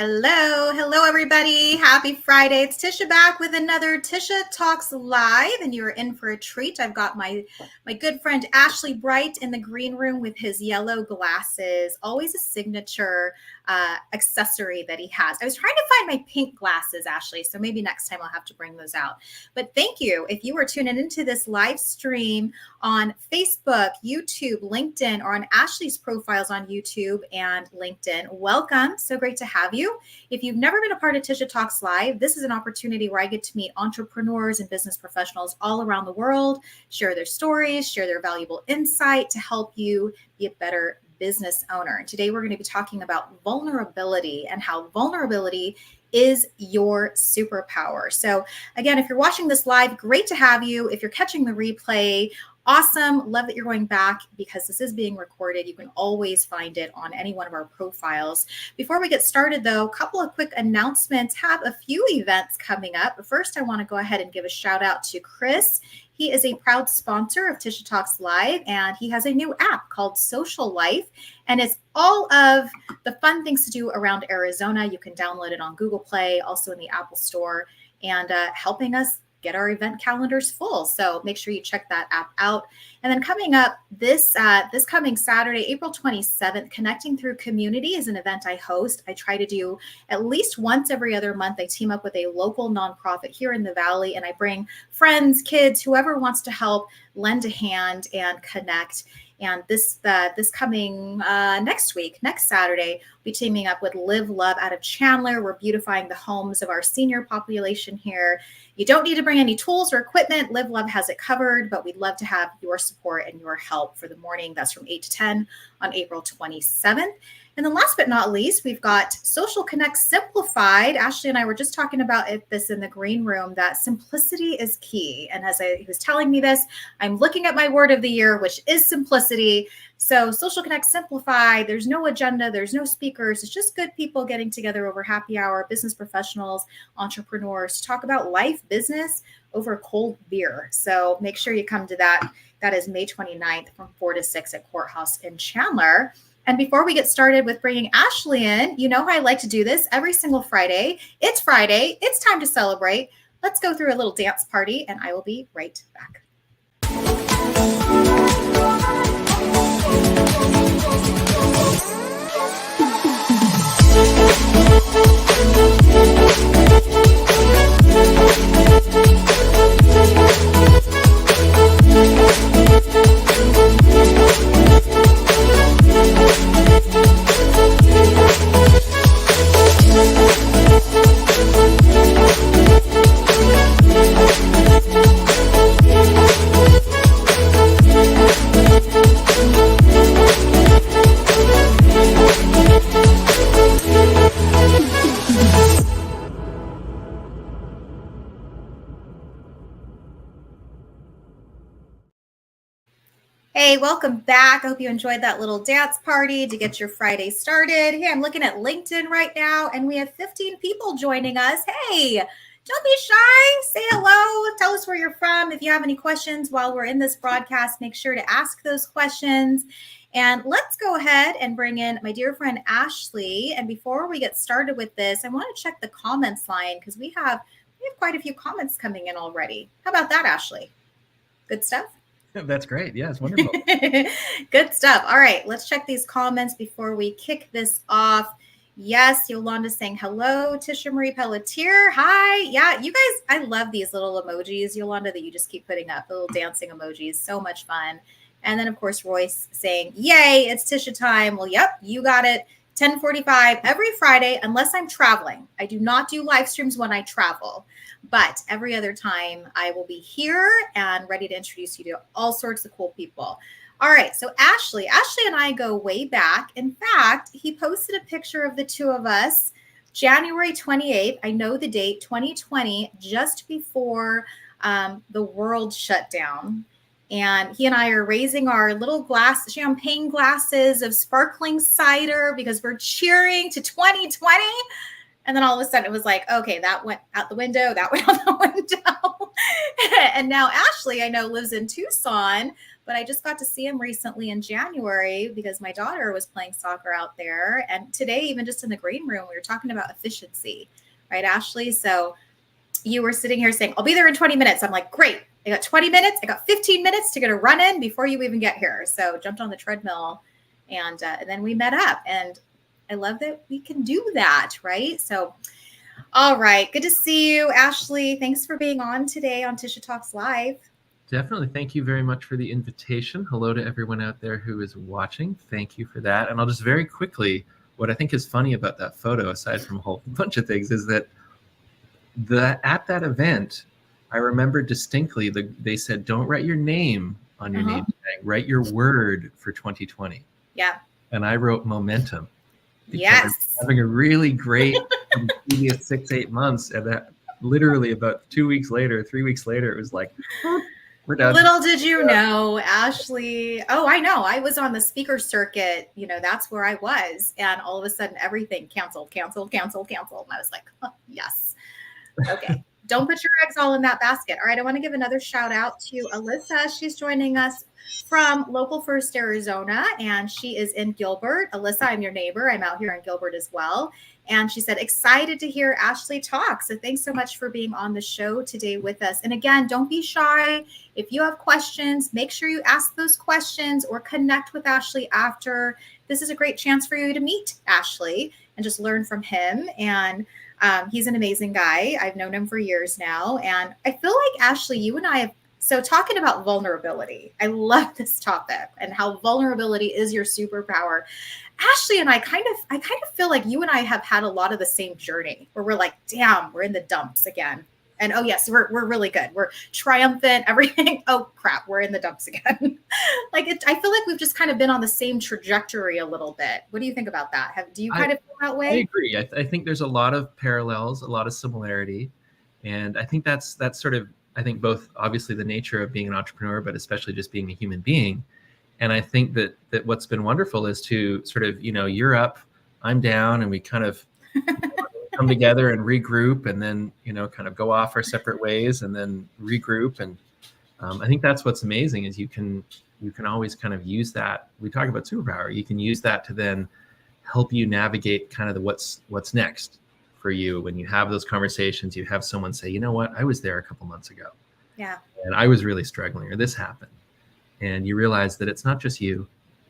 Hello, everybody. Happy Friday. It's Tisha back with another Tisha Talks Live, and you're in for a treat. I've got my good friend Ashley Bright in the green room with his yellow glasses, always a signature accessory that he has. I was trying to find my pink glasses, Ashley, so maybe next time I'll have to bring those out. But thank you. If you are tuning into this live stream on Facebook, YouTube, LinkedIn, or on Ashley's profiles on YouTube and LinkedIn, welcome. So great to have you. If you've never been a part of Tisha Talks Live, this is an opportunity where I get to meet entrepreneurs and business professionals all around the world, share their stories, share their valuable insight to help you be a better business owner. And today we're going to be talking about vulnerability and how vulnerability is your superpower. So again, if you're watching this live, great to have you. If you're catching the replay, awesome. Love that you're going back because this is being recorded. You can always find it on any one of our profiles. Before we get started, though, a couple of quick announcements. Have a few events coming up. But first, I want to go ahead and give a shout out to Chris. He is a proud sponsor of Tisha Talks Live, and he has a new app called Social Life, and it's all of the fun things to do around Arizona. You can download it on Google Play, also in the Apple Store, and helping us get our event calendars full. So make sure you check that app out. And then coming up this coming Saturday, April 27th, Connecting Through Community is an event I host. I try to do at least once every other month. I team up with a local nonprofit here in the Valley, and I bring friends, kids, whoever wants to help, lend a hand and connect. And this coming next week, next Saturday, we'll be teaming up with Live Love out of Chandler. We're beautifying the homes of our senior population here. You don't need to bring any tools or equipment. Live Love has it covered, but we'd love to have your support and your help for the morning. That's from 8 to 10 on April 27th. And then last but not least, we've got Social Connect Simplified. Ashley and I were just talking about this in the green room, that simplicity is key. And as he was telling me this, I'm looking at my word of the year, which is simplicity. So Social Connect Simplified, there's no agenda, there's no speakers. It's just good people getting together over happy hour, business professionals, entrepreneurs to talk about life, business over cold beer. So make sure you come to that. That is May 29th from 4 to 6 at Courthouse in Chandler. And before we get started with bringing Ashley in, you know how I like to do this every single Friday. It's Friday. It's time to celebrate. Let's go through a little dance party, and I will be right back. Hey, welcome back. I hope you enjoyed that little dance party to get your Friday started. Hey, I'm looking at LinkedIn right now, and we have 15 people joining us. Hey, don't be shy. Say hello. Tell us where you're from. If you have any questions while we're in this broadcast, make sure to ask those questions. And let's go ahead and bring in my dear friend Ashley. And before we get started with this, I want to check the comments line because we have quite a few comments coming in already. How about that, Ashley? Good stuff? That's great. Yeah, it's wonderful. Good stuff. All right, let's check these comments before we kick this off. Yes, Yolanda saying hello. Tisha Marie Pelletier. Hi. Yeah, you guys, I love these little emojis, Yolanda, that you just keep putting up, the little dancing emojis. So much fun. And then, of course, Royce saying, yay, it's Tisha time. Well, yep, you got it. 10:45 every Friday, unless I'm traveling. I do not do live streams when I travel, but every other time I will be here and ready to introduce you to all sorts of cool people. All right, so Ashley and I go way back. In fact, he posted a picture of the two of us, January 28th. I know the date, 2020, just before the world shut down. And he and I are raising our little champagne glasses of sparkling cider because we're cheering to 2020. And then all of a sudden it was like, okay, that went out the window. That went out the window. And now Ashley, I know, lives in Tucson, but I just got to see him recently in January because my daughter was playing soccer out there. And today, even just in the green room, we were talking about efficiency, right, Ashley? So you were sitting here saying, I'll be there in 20 minutes. I'm like, great. I got 20 minutes. I got 15 minutes to get a run in before you even get here. So jumped on the treadmill and then we met up. And I love that we can do that, right? So, all right. Good to see you, Ashley. Thanks for being on today on Tisha Talks Live. Definitely. Thank you very much for the invitation. Hello to everyone out there who is watching. Thank you for that. And I'll just very quickly, what I think is funny about that photo, aside from a whole bunch of things, is that at that event, I remember distinctly they said, don't write your name on your name tag, write your word for 2020. Yeah. And I wrote momentum. Yes. Having a really great previous 6-8 months, and that literally about 2 weeks later, 3 weeks later, it was like, we're done. Little did you know, Ashley. Oh, I know. I was on the speaker circuit. That's where I was. And all of a sudden, everything canceled. And I was like, oh, yes. Okay. Don't put your eggs all in that basket. All right. I want to give another shout out to Alyssa. She's joining us from Local First Arizona, and she is in Gilbert. Alyssa, I'm your neighbor. I'm out here in Gilbert as well. And she said, excited to hear Ashley talk. So thanks so much for being on the show today with us. And again, don't be shy. If you have questions, make sure you ask those questions or connect with Ashley after. This is a great chance for you to meet Ashley and just learn from him. And he's an amazing guy. I've known him for years now. And I feel like, Ashley, you and I have, so talking about vulnerability, I love this topic and how vulnerability is your superpower. Ashley and I kind of feel like you and I have had a lot of the same journey where we're like, damn, we're in the dumps again. And oh yes, we're really good. We're triumphant, everything. Oh crap, we're in the dumps again. I feel like we've just kind of been on the same trajectory a little bit. What do you think about that? Do you kind of feel that way? I agree. I think there's a lot of parallels, a lot of similarity. And I think that's sort of, I think both obviously the nature of being an entrepreneur, but especially just being a human being. And I think that what's been wonderful is to sort of, you're up, I'm down, and we kind of come together and regroup, and then, kind of go off our separate ways and then regroup. And I think that's what's amazing is you can always kind of use that. We talk about superpower. You can use that to then help you navigate kind of the what's next for you. When you have those conversations, you have someone say, you know what, I was there a couple months ago. Yeah. And I was really struggling, or this happened. And you realize that it's not just you.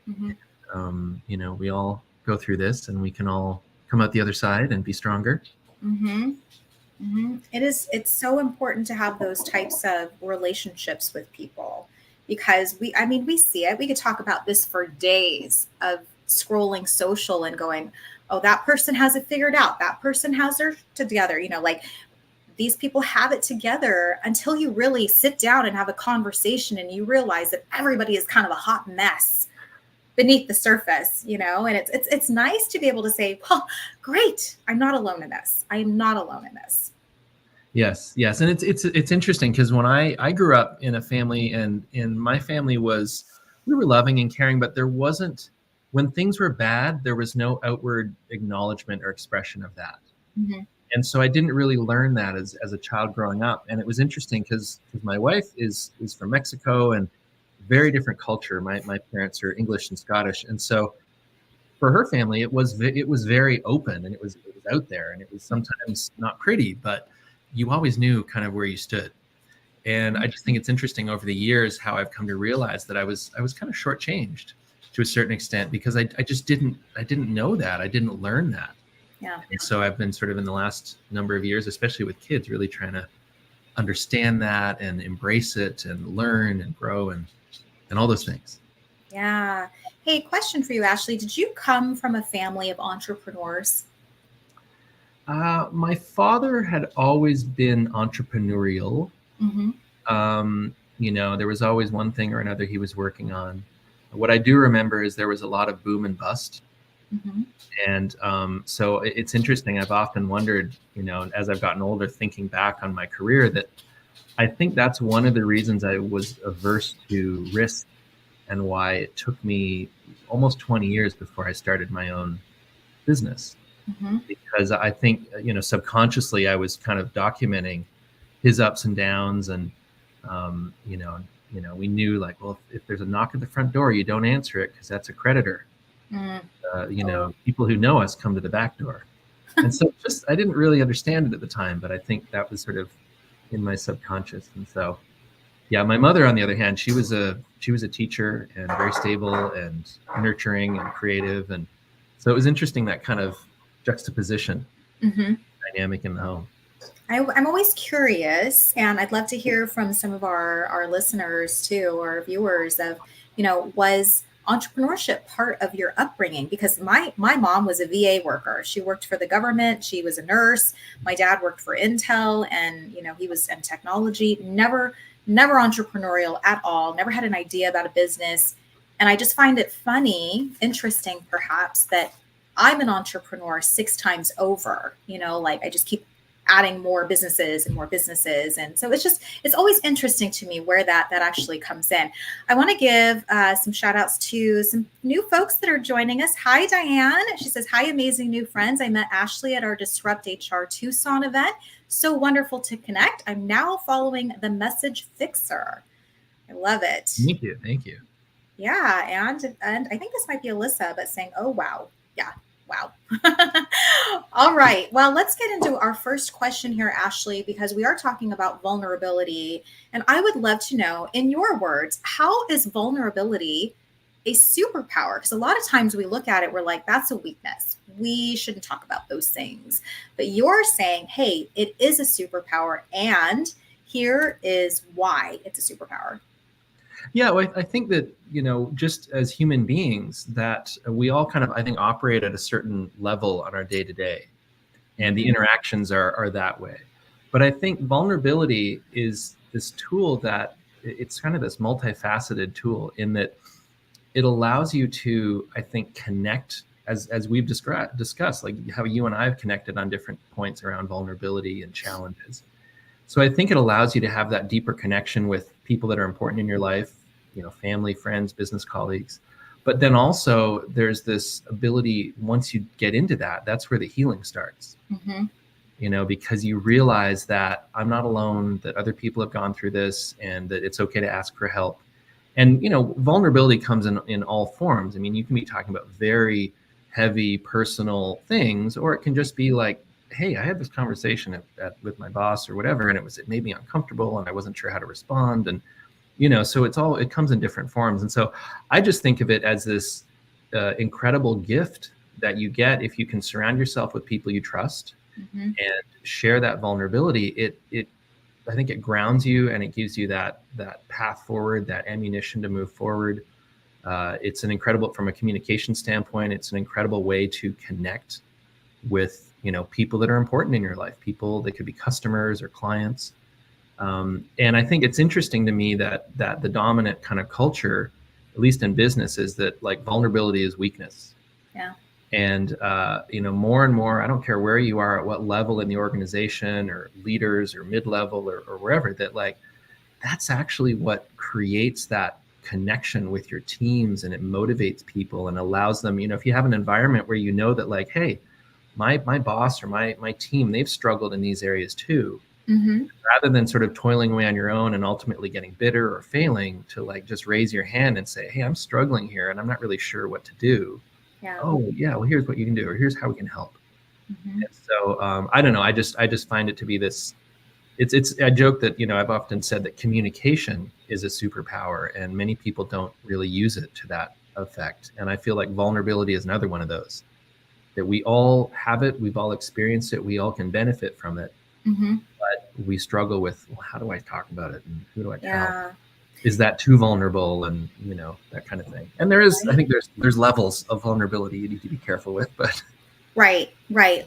Mm-hmm. We all go through this, and we can all come out the other side and be stronger. Mm-hmm. Mm-hmm. It's so important to have those types of relationships with people, because we see it. We could talk about this for days of scrolling social and going, oh, that person has it figured out. That person has their together, these people have it together, until you really sit down and have a conversation and you realize that everybody is kind of a hot mess beneath the surface, and it's nice to be able to say, well, great, I'm not alone in this. I am not alone in this. Yes. And it's interesting, because when I grew up in a family, and my family we were loving and caring, but there wasn't, when things were bad, there was no outward acknowledgement or expression of that. Mm-hmm. And so I didn't really learn that as a child growing up. And it was interesting because my wife is from Mexico, and very different culture. My parents are English and Scottish. And so for her family, it was very open, and it was out there, and it was sometimes not pretty, but you always knew kind of where you stood. And I just think it's interesting over the years how I've come to realize that I was kind of shortchanged to a certain extent, because I just didn't know that. I didn't learn that. Yeah. And so I've been sort of in the last number of years, especially with kids, really trying to understand that and embrace it and learn and grow and all those things. Yeah. Hey, question for you, Ashley. Did you come from a family of entrepreneurs? My father had always been entrepreneurial. Mm-hmm. There was always one thing or another he was working on. What I do remember is there was a lot of boom and bust. Mm-hmm. And so it's interesting. I've often wondered, as I've gotten older, thinking back on my career, that I think that's one of the reasons I was averse to risk, and why it took me almost 20 years before I started my own business. Mm-hmm. Because I think, subconsciously I was kind of documenting his ups and downs, and, We knew like, well, if there's a knock at the front door, you don't answer it because that's a creditor. Mm. Oh. People who know us come to the back door. And so just, I didn't really understand it at the time, but I think that was sort of in my subconscious. And so, yeah, my mother, on the other hand, she was a teacher and very stable and nurturing and creative. And so it was interesting, that kind of juxtaposition Mm-hmm. dynamic in the home. I'm always curious, and I'd love to hear from some of our listeners too, or viewers of, was entrepreneurship part of your upbringing? Because my mom was a VA worker. She worked for the government. She was a nurse. My dad worked for Intel, and he was in technology. Never entrepreneurial at all. Never had an idea about a business. And I just find it funny, interesting perhaps, that I'm an entrepreneur 6 times over. Like I just keep adding more businesses and more businesses. And so it's always interesting to me where that actually comes in. I want to give some shout outs to some new folks that are joining us. Hi, Diane. She says, hi, amazing new friends. I met Ashley at our Disrupt HR Tucson event. So wonderful to connect. I'm now following the Message Fixer. I love it. Thank you. Thank you. Yeah. And I think this might be Alyssa, but saying, oh, wow. Yeah. Wow. All right. Well, let's get into our first question here, Ashley, because we are talking about vulnerability. And I would love to know, in your words, how is vulnerability a superpower? Because a lot of times we look at it, we're like, that's a weakness. We shouldn't talk about those things. But you're saying, hey, it is a superpower. And here is why it's a superpower. Yeah, well, I think that, just as human beings, that we all kind of, I think, operate at a certain level on our day to day, and the interactions are that way. But I think vulnerability is this tool that it's kind of this multifaceted tool, in that it allows you to, I think, connect, as we've discussed, like how you and I have connected on different points around vulnerability and challenges. So I think it allows you to have that deeper connection with people that are important in your life, family, friends, business colleagues. But then also there's this ability, once you get into that, that's where the healing starts. Mm-hmm. Because you realize that I'm not alone, that other people have gone through this, and that it's okay to ask for help. And, vulnerability comes in all forms. I mean, you can be talking about very heavy personal things, or it can just be like, hey, I had this conversation with my boss or whatever, and it made me uncomfortable, and I wasn't sure how to respond. And, so it comes in different forms. And so I just think of it as this incredible gift that you get if you can surround yourself with people you trust, mm-hmm. and share that vulnerability. I think it grounds you, and it gives you that path forward, that ammunition to move forward. It's an incredible, from a communication standpoint, it's an incredible way to connect with people that are important in your life, people that could be customers or clients. And I think it's interesting to me that the dominant kind of culture, at least in business, is that like vulnerability is weakness. Yeah. And more and more, I don't care where you are, at what level in the organization, or leaders, or mid-level, or wherever, that like that's actually what creates that connection with your teams, and it motivates people and allows them, if you have an environment where that like, hey, my boss or my team, they've struggled in these areas too. Mm-hmm. Rather than sort of toiling away on your own and ultimately getting bitter or failing, to like just raise your hand and say, hey, I'm struggling here and I'm not really sure what to do. Yeah. Oh yeah, well, here's what you can do, or here's how we can help. Mm-hmm. And so I don't know. I just find it to be this. It's a joke that I've often said that communication is a superpower, and many people don't really use it to that effect. And I feel like vulnerability is another one of those, that we all have it, we've all experienced it, we all can benefit from it. Mm-hmm. But we struggle with, well, how do I talk about it, and who do I tell? Is that too vulnerable, and that kind of thing. And there is, I think there's levels of vulnerability you need to be careful with, but right.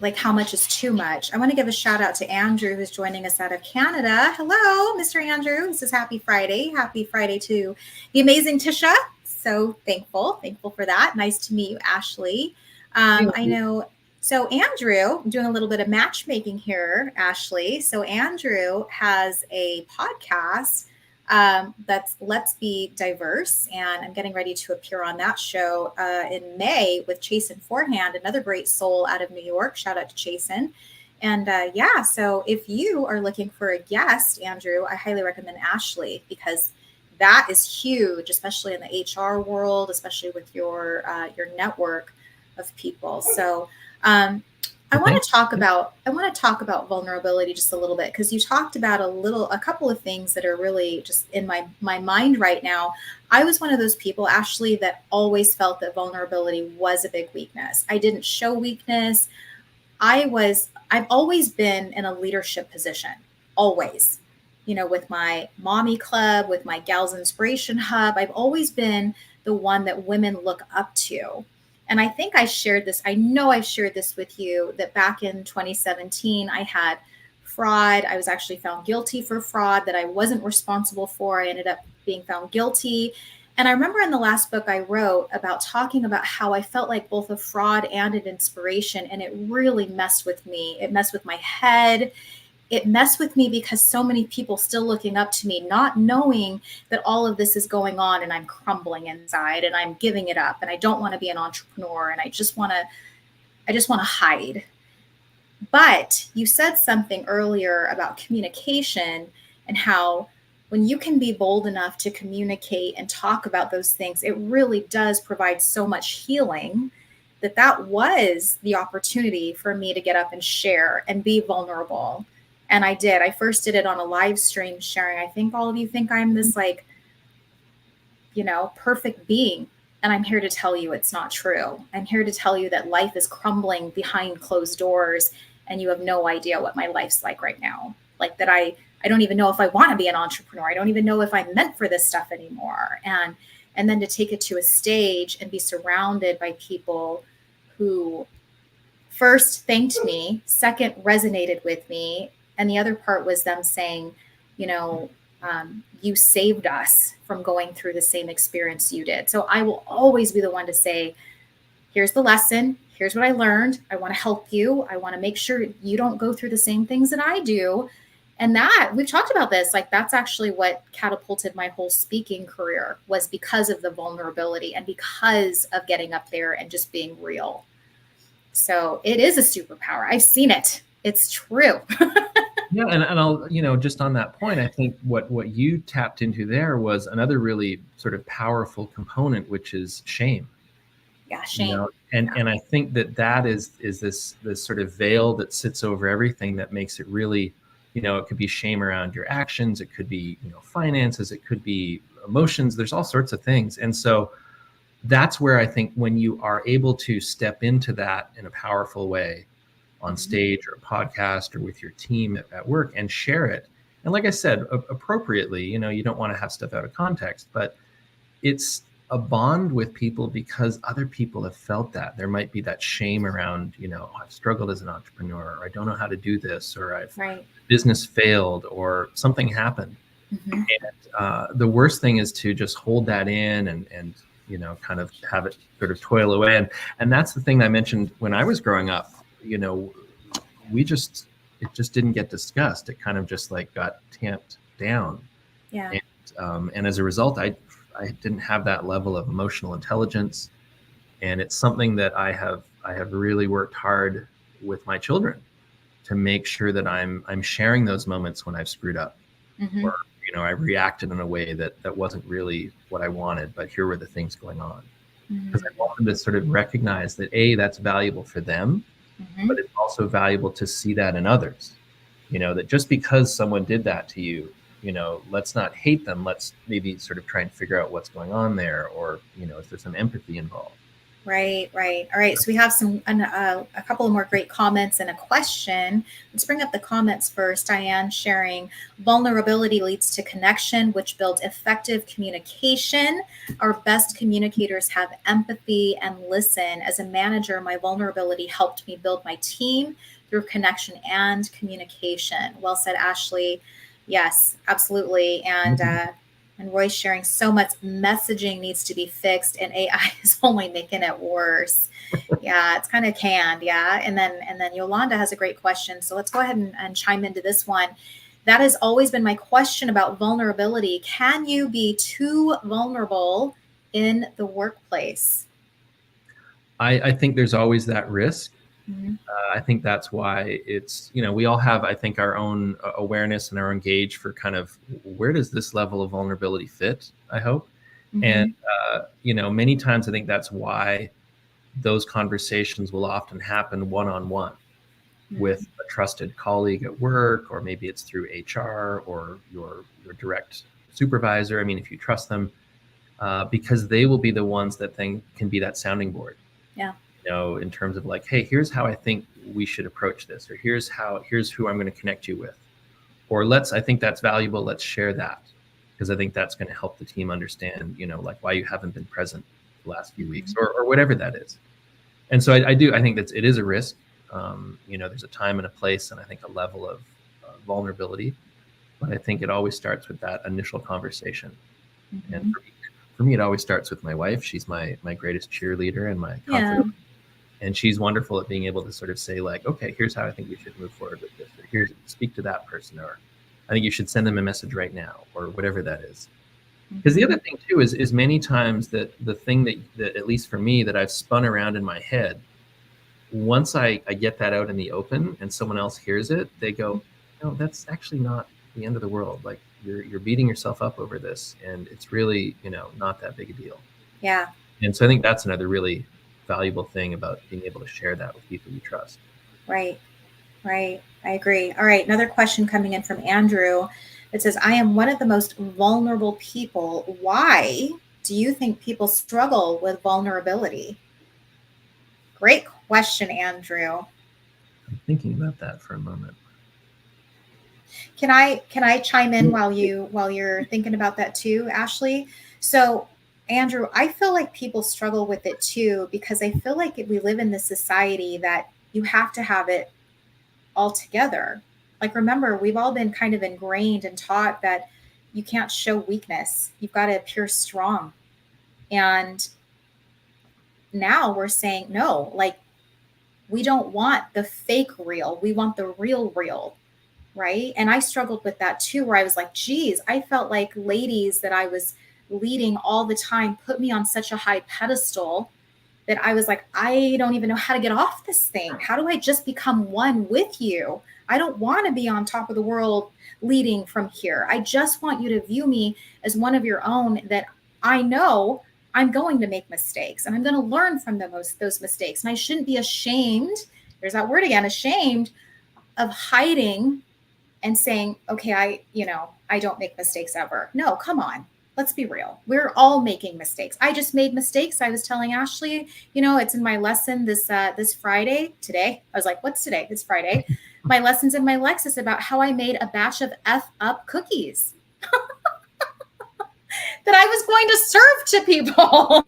Like how much is too much. I want to give a shout out to Andrew, who's joining us out of Canada. Hello, Mr. Andrew. This is Happy Friday. Happy Friday to the amazing Tisha. So thankful for that. Nice to meet you, Ashley. I know. So Andrew, I'm doing a little bit of matchmaking here, Ashley. So Andrew has a podcast that's Let's Be Diverse, and I'm getting ready to appear on that show in May with Chasen Forehand, another great soul out of New York. Shout out to Chasen. And so if you are looking for a guest, Andrew, I highly recommend Ashley, because that is huge, especially in the HR world, especially with your network of people. So I Well, want thank to talk about vulnerability just a little bit, because you talked about a couple of things that are really just in my mind right now. I was one of those people, Ashley, that always felt that vulnerability was a big weakness. I didn't show weakness. I've always been in a leadership position, always. With my mommy club, with my Gals Inspiration Hub, I've always been the one that women look up to. And I think I know I've shared this with you, that back in 2017, I had fraud. I was actually found guilty for fraud that I wasn't responsible for. I ended up being found guilty. And I remember in the last book I wrote about talking about how I felt like both a fraud and an inspiration. And it really messed with me. It messed with my head. It messed with me because so many people still looking up to me, not knowing that all of this is going on and I'm crumbling inside and I'm giving it up and I don't want to be an entrepreneur and I just want to hide. But you said something earlier about communication and how when you can be bold enough to communicate and talk about those things, it really does provide so much healing. That was the opportunity for me to get up and share and be vulnerable. And I did. I first did it on a live stream sharing. I think all of you think I'm this like, perfect being. And I'm here to tell you it's not true. I'm here to tell you that life is crumbling behind closed doors and you have no idea what my life's like right now. Like that I don't even know if I want to be an entrepreneur. I don't even know if I'm meant for this stuff anymore. And then to take it to a stage and be surrounded by people who first thanked me, second resonated with me, and the other part was them saying, you saved us from going through the same experience you did. So I will always be the one to say, here's the lesson. Here's what I learned. I want to help you. I want to make sure you don't go through the same things that I do. And that we've talked about this, like that's actually what catapulted my whole speaking career, was because of the vulnerability and because of getting up there and just being real. So it is a superpower. I've seen it. It's true. Yeah, and I'll, just on that point, I think what you tapped into there was another really sort of powerful component, which is shame. Yeah, shame. And I think that is this sort of veil that sits over everything that makes it really, it could be shame around your actions, it could be, finances, it could be emotions, there's all sorts of things. And so that's where I think when you are able to step into that in a powerful way on stage or a podcast or with your team at work and share it. And like I said, appropriately, you don't want to have stuff out of context, but it's a bond with people because other people have felt that. There might be that shame around, I've struggled as an entrepreneur, or I don't know how to do this, or I've business failed, or something happened. Mm-hmm. And the worst thing is to just hold that in and kind of have it sort of toil away. And that's the thing I mentioned when I was growing up. It just didn't get discussed. It kind of just like got tamped down. Yeah. And as a result, I didn't have that level of emotional intelligence. And it's something that I have really worked hard with my children to make sure that I'm sharing those moments when I've screwed up, mm-hmm. or, I reacted in a way that wasn't really what I wanted, but here were the things going on. Because I want them to sort of recognize that that's valuable for them, mm-hmm. but it's also valuable to see that in others. That just because someone did that to you, let's not hate them. Let's maybe sort of try and figure out what's going on there, or, if there's some empathy involved. Right. All right. So we have a couple of more great comments and a question. Let's bring up the comments first. Diane sharing, vulnerability leads to connection, which builds effective communication. Our best communicators have empathy and listen. As a manager, my vulnerability helped me build my team through connection and communication. Well said, Ashley. Yes, absolutely. And Roy's sharing, so much messaging needs to be fixed and AI is only making it worse. Yeah, it's kind of canned. Yeah. And then Yolanda has a great question. So let's go ahead and chime into this one. That has always been my question about vulnerability. Can you be too vulnerable in the workplace? I think there's always that risk. Mhm. I think that's why it's, we all have, I think, our own awareness and our own gauge for kind of where does this level of vulnerability fit, I hope. And, Mhm. many times I think that's why those conversations will often happen one-on-one with Mhm. a trusted colleague at work, or maybe it's through HR or your direct supervisor. I mean, if you trust them, because they will be the ones that can be that sounding board, Yeah. in terms of like, hey, here's how I think we should approach this, or here's who I'm going to connect you with, or I think that's valuable. Let's share that, because I think that's going to help the team understand, like why you haven't been present the last few weeks, Mhm. or whatever that is. And so I think that it is a risk. There's a time and a place, and I think a level of vulnerability, but I think it always starts with that initial conversation. And Mhm. for me, it always starts with my wife. She's my greatest cheerleader and my Yeah. confidant. And she's wonderful at being able to sort of say, like, okay, here's how I think we should move forward with this, or here's, speak to that person, or I think you should send them a message right now, or whatever that is. Because the Mhm. other thing too is many times that the thing that at least for me that I've spun around in my head, once I get that out in the open and someone else hears it, they go, no, that's actually not the end of the world. Like, you're beating yourself up over this, and it's really, not that big a deal. Yeah. And so I think that's another really valuable thing about being able to share that with people you trust. Right. Right. I agree. All right. Another question coming in from Andrew. It says, I am one of the most vulnerable people. Why do you think people struggle with vulnerability? Great question, Andrew. I'm thinking about that for a moment. Can I chime in while you're thinking about that too, Ashley? So, Andrew, I feel like people struggle with it too because I feel like we live in this society that you have to have it all together. Like, remember, we've all been kind of ingrained and taught that you can't show weakness. You've got to appear strong. And now we're saying no, like, we don't want the fake real. We want the real real. Right. And I struggled with that too, where I was like, geez, I felt like ladies that I was leading all the time put me on such a high pedestal that I was like, I don't even know how to get off this thing. How do I just become one with you? I don't want to be on top of the world leading from here. I just want you to view me as one of your own, that I know I'm going to make mistakes and I'm going to learn from those mistakes. And I shouldn't be ashamed. There's that word again, ashamed of hiding and saying, okay, I don't make mistakes ever. No, come on. Let's be real. We're all making mistakes. I just made mistakes. I was telling Ashley, it's in my lesson this Friday. Today, I was like, what's today? It's Friday. My lessons in my Lexus about how I made a batch of F up cookies that I was going to serve to people.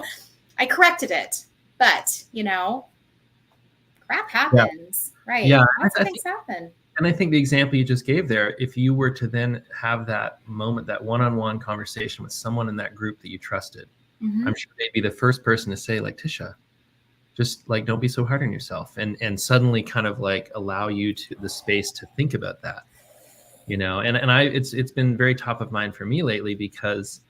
I corrected it, but crap Yeah. happens, right? Yeah. Lots of things happen. And I think the example you just gave there, if you were to then have that moment, that one-on-one conversation with someone in that group that you trusted, Mm-hmm. I'm sure they'd be the first person to say, like, Tisha, just like, don't be so hard on yourself, and suddenly kind of like allow you to the space to think about that, and it's been very top of mind for me lately, because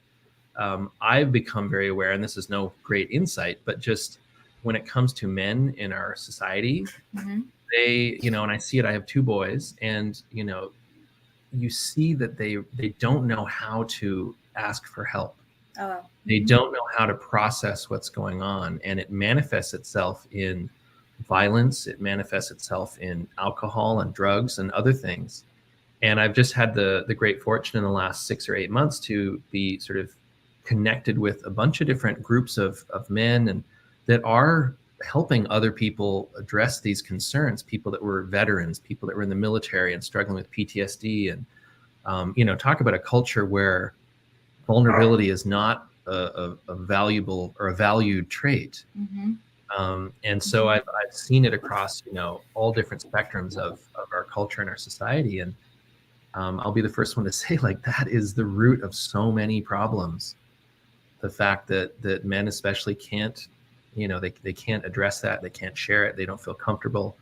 I've become very aware, and this is no great insight, but just when it comes to men in our society, Mm-hmm. and I see it. I have two boys, and you see that they don't know how to ask for help. Oh. They Mm-hmm. don't know how to process what's going on, and it manifests itself in violence. It manifests itself in alcohol and drugs and other things. And I've just had the great fortune in the last 6 or 8 months to be sort of connected with a bunch of different groups of men, and that are helping other people address these concerns, people that were veterans, people that were in the military and struggling with PTSD. And talk about a culture where vulnerability is not a valuable or a valued trait. Mm-hmm. And so I've seen it across all different spectrums of our culture and our society. And I'll be the first one to say, like, that is the root of so many problems. The fact that men especially can't, they can't address that, they can't share it, they don't feel comfortable.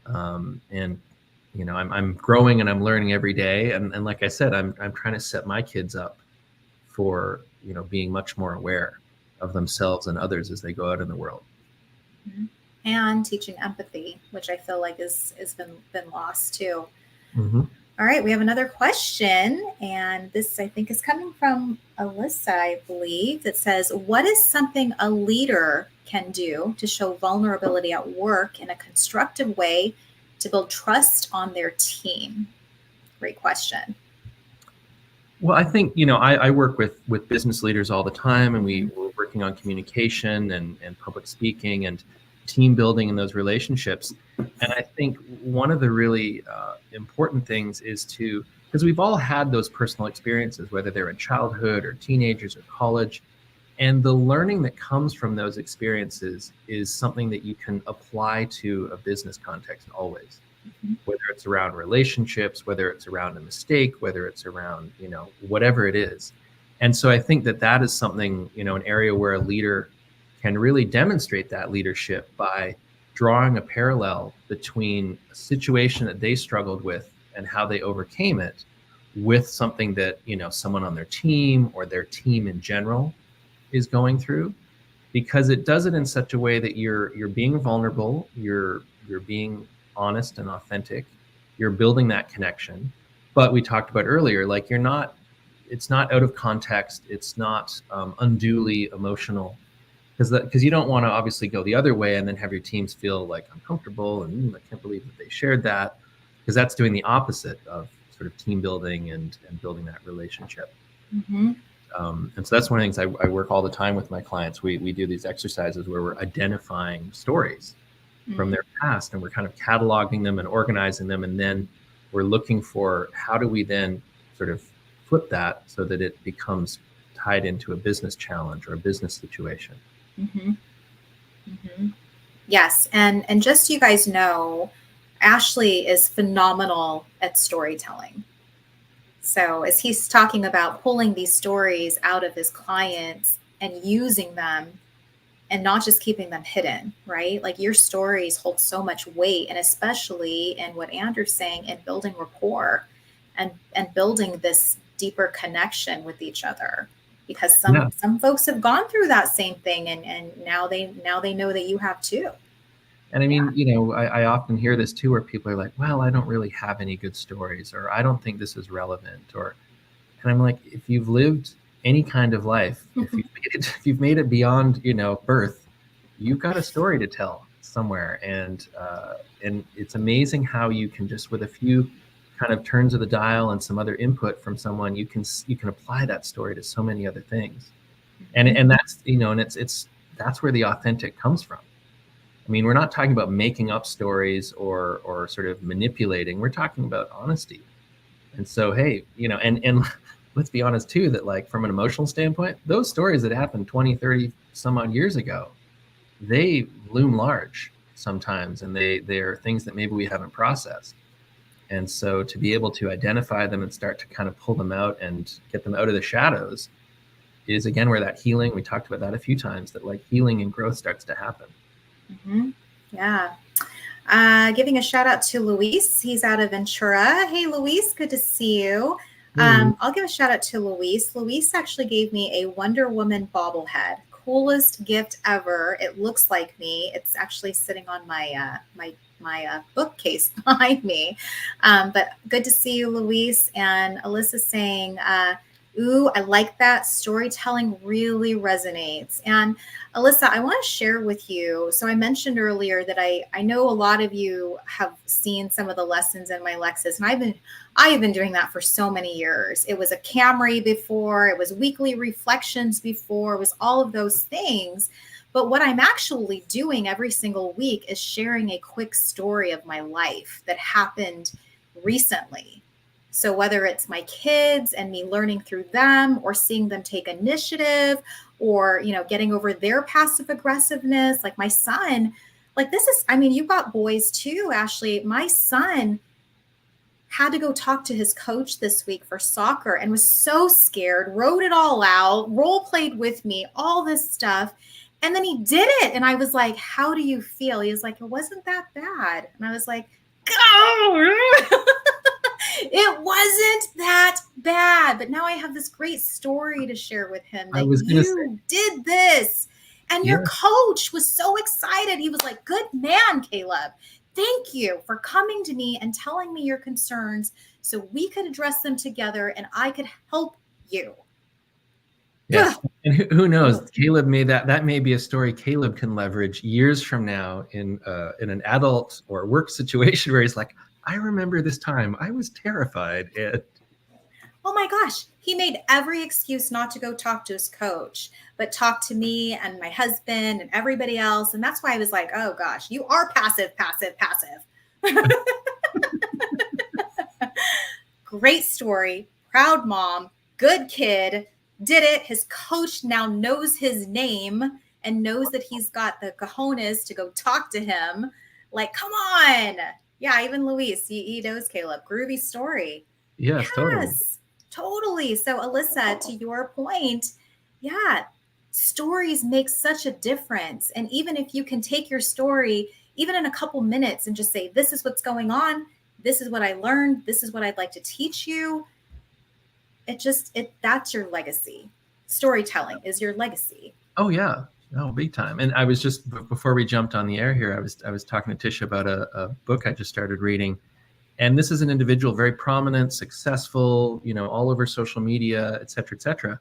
And I'm growing and I'm learning every day. And like I said, I'm trying to set my kids up for being much more aware of themselves and others as they go out in the world. Mm-hmm. and teaching empathy, which I feel like is been lost too. Mm-hmm. All right, we have another question, and this I think is coming from Alyssa, I believe. It says, "What is something a leader can do to show vulnerability at work in a constructive way to build trust on their team?" Great question. Well, I think, I work with business leaders all the time, and we're working on communication and public speaking and team building in those relationships. And I think one of the really important things is because we've all had those personal experiences, whether they're in childhood or teenagers or college, and the learning that comes from those experiences is something that you can apply to a business context always, whether it's around relationships, whether it's around a mistake, whether it's around, whatever it is. And so I think that is something, an area where a leader can really demonstrate that leadership by drawing a parallel between a situation that they struggled with and how they overcame it with something that, someone on their team or their team in general is going through, because it does it in such a way that you're being vulnerable, you're being honest and authentic, you're building that connection. But we talked about earlier, like it's not out of context, it's not unduly emotional, because you don't want to obviously go the other way and then have your teams feel like uncomfortable and I can't believe that they shared that, because that's doing the opposite of sort of team building and building that relationship. Mm-hmm. And so that's one of the things I work all the time with my clients. We do these exercises where we're identifying stories from their past, and we're kind of cataloging them and organizing them, and then we're looking for how do we then sort of flip that so that it becomes tied into a business challenge or a business situation. Mm-hmm. Mm-hmm. Yes, and just so you guys know, Ashley is phenomenal at storytelling. So as he's talking about pulling these stories out of his clients and using them and not just keeping them hidden, right? Like your stories hold so much weight, and especially in what Andrew's saying, in building rapport and building this deeper connection with each other. Because some folks have gone through that same thing, and now they know that you have too. And I mean, I often hear this too, where people are like, well, I don't really have any good stories, or I don't think this is relevant, and I'm like, if you've lived any kind of life, if you've made it beyond, birth, you've got a story to tell somewhere. And it's amazing how you can just, with a few kind of turns of the dial and some other input from someone, you can apply that story to so many other things. And that's, and it's that's where the authentic comes from. I mean, we're not talking about making up stories or sort of manipulating. We're talking about honesty. And so, hey, and let's be honest too, that like from an emotional standpoint, those stories that happened 20, 30 some odd years ago, they loom large sometimes, and they're things that maybe we haven't processed. And so to be able to identify them and start to kind of pull them out and get them out of the shadows is, again, where that healing, we talked about that a few times, that like healing and growth starts to happen. Mm-hmm. Yeah. Giving a shout out to Luis. He's out of Ventura. Hey, Luis, good to see you. I'll give a shout out to Luis. Luis actually gave me a Wonder Woman bobblehead. Coolest gift ever. It looks like me. It's actually sitting on my bookcase behind me. But good to see you, Luis. And Alyssa's saying, ooh, I like that. Storytelling really resonates. And Alyssa, I want to share with you. So I mentioned earlier that I know a lot of you have seen some of the lessons in my Lexus, and I have been doing that for so many years. It was a Camry before, it was weekly reflections before, it was all of those things. But what I'm actually doing every single week is sharing a quick story of my life that happened recently. So whether it's my kids and me learning through them, or seeing them take initiative, or, getting over their passive aggressiveness, like my son, like this is, I mean, you got boys too, Ashley. My son had to go talk to his coach this week for soccer and was so scared, wrote it all out, role played with me, all this stuff. And then he did it. And I was like, how do you feel? He was like, it wasn't that bad. And I was like, oh. It wasn't that bad, but now I have this great story to share with him that you did this. And your Yeah. coach was so excited. He was like, good man, Caleb. Thank you for coming to me and telling me your concerns so we could address them together and I could help you. Yes. And who knows? Ugh. Caleb may that may be a story Caleb can leverage years from now in an adult or work situation where he's like, I remember this time I was terrified. And Oh my gosh, he made every excuse not to go talk to his coach, but talk to me and my husband and everybody else. And that's why I was like, oh gosh, you are passive, passive, passive. Great story. Proud mom, good kid, did it. His coach now knows his name and knows that he's got the cojones to go talk to him. Like, come on. Yeah, even Luis, he knows Caleb. Groovy story. yes, totally. Yes, totally. So, Alyssa, to your point, yeah, stories make such a difference. And even if you can take your story, even in a couple minutes, and just say, this is what's going on, this is what I learned, this is what I'd like to teach you, that's your legacy. Storytelling is your legacy. Oh yeah. Oh, big time. And I was just before we jumped on the air here, I was talking to Tisha about a book I just started reading. And this is an individual, very prominent, successful, all over social media, et cetera, et cetera.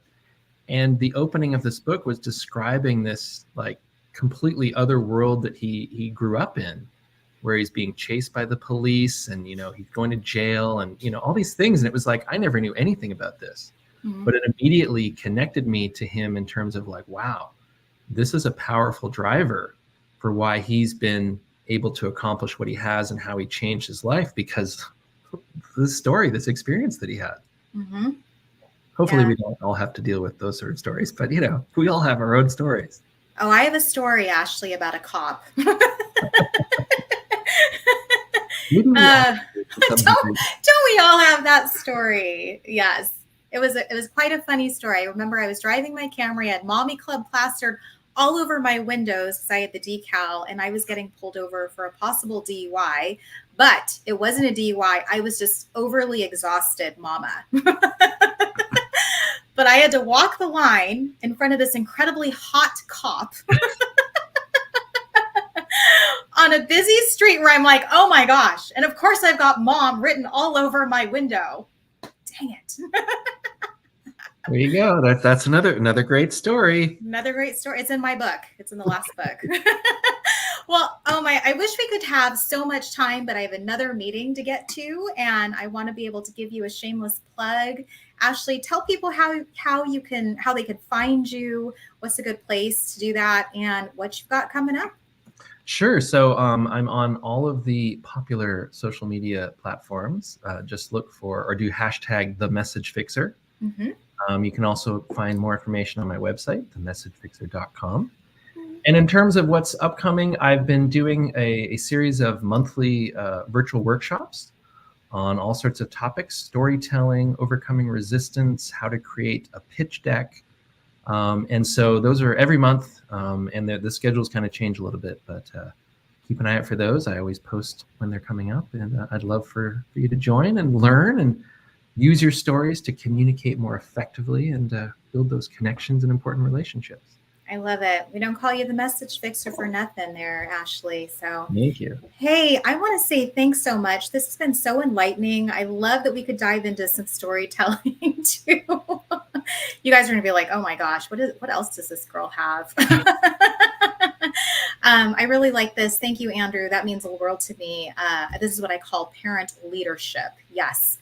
And the opening of this book was describing this like completely other world that he grew up in, where he's being chased by the police and, he's going to jail and, all these things. And it was like, I never knew anything about this, but it immediately connected me to him in terms of like, wow, this is a powerful driver for why he's been able to accomplish what he has and how he changed his life because this story, this experience that he had. Mm-hmm. Hopefully we don't all have to deal with those sort of stories, but we all have our own stories. Oh, I have a story, Ashley, about a cop. Don't we all have that story? Yes. It was quite a funny story. I remember I was driving my Camry, I had Mommy Club plastered all over my windows because I had the decal, and I was getting pulled over for a possible DUI, but it wasn't a DUI. I was just overly exhausted, mama. But I had to walk the line in front of this incredibly hot cop on a busy street where I'm like, oh my gosh. And of course I've got mom written all over my window. Dang it. There you go. That's another great story. Another great story. It's in my book. It's in the last book. Well, I wish we could have so much time, but I have another meeting to get to, and I want to be able to give you a shameless plug. Ashley, tell people how they can find you, what's a good place to do that, and what you've got coming up. Sure. So I'm on all of the popular social media platforms. Just look for or do hashtag the message fixer. Mm-hmm. You can also find more information on my website, themessagefixer.com. And in terms of what's upcoming, I've been doing a series of monthly virtual workshops on all sorts of topics: storytelling, overcoming resistance, how to create a pitch deck. And so those are every month, and the schedules kind of change a little bit, but keep an eye out for those. I always post when they're coming up, and I'd love for you to join and learn and use your stories to communicate more effectively and build those connections and important relationships. I love it. We don't call you the message fixer for nothing there, Ashley. So thank you. Hey, I want to say thanks so much. This has been so enlightening. I love that we could dive into some storytelling too. You guys are going to be like, oh my gosh, what else does this girl have? I really like this. Thank you, Andrew. That means the world to me. This is what I call parent leadership. Yes.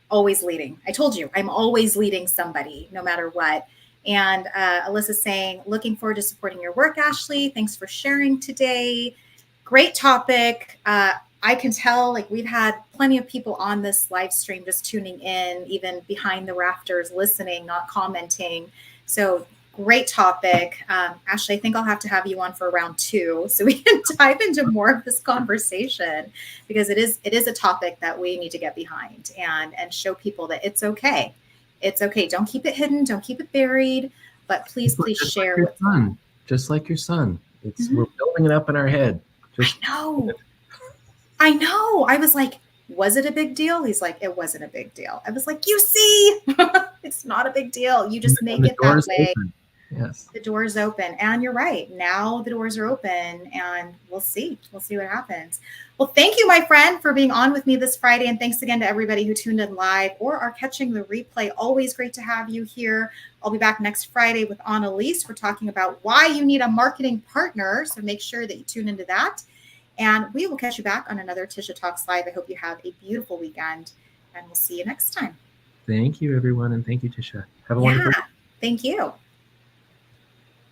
Always leading. I told you, I'm always leading somebody, no matter what. And Alyssa's saying, looking forward to supporting your work, Ashley. Thanks for sharing today. Great topic. I can tell, like, we've had plenty of people on this live stream just tuning in, even behind the rafters, listening, not commenting. So great topic. Ashley, I think I'll have to have you on for round 2 so we can dive into more of this conversation, because it is a topic that we need to get behind and show people that it's okay. It's okay. Don't keep it hidden. Don't keep it buried. But please share with son. Just like your son. It's We're building it up in our head. I know. I was like, was it a big deal? He's like, it wasn't a big deal. I was like, you see, it's not a big deal. You just make it that way. Open. Yes. The door's open. And you're right. Now the doors are open and we'll see. We'll see what happens. Well, thank you, my friend, for being on with me this Friday. And thanks again to everybody who tuned in live or are catching the replay. Always great to have you here. I'll be back next Friday with Annalise. We're talking about why you need a marketing partner. So make sure that you tune into that. And we will catch you back on another Tisha Talks Live. I hope you have a beautiful weekend and we'll see you next time. Thank you, everyone. And thank you, Tisha. Have a Yeah. wonderful Thank you.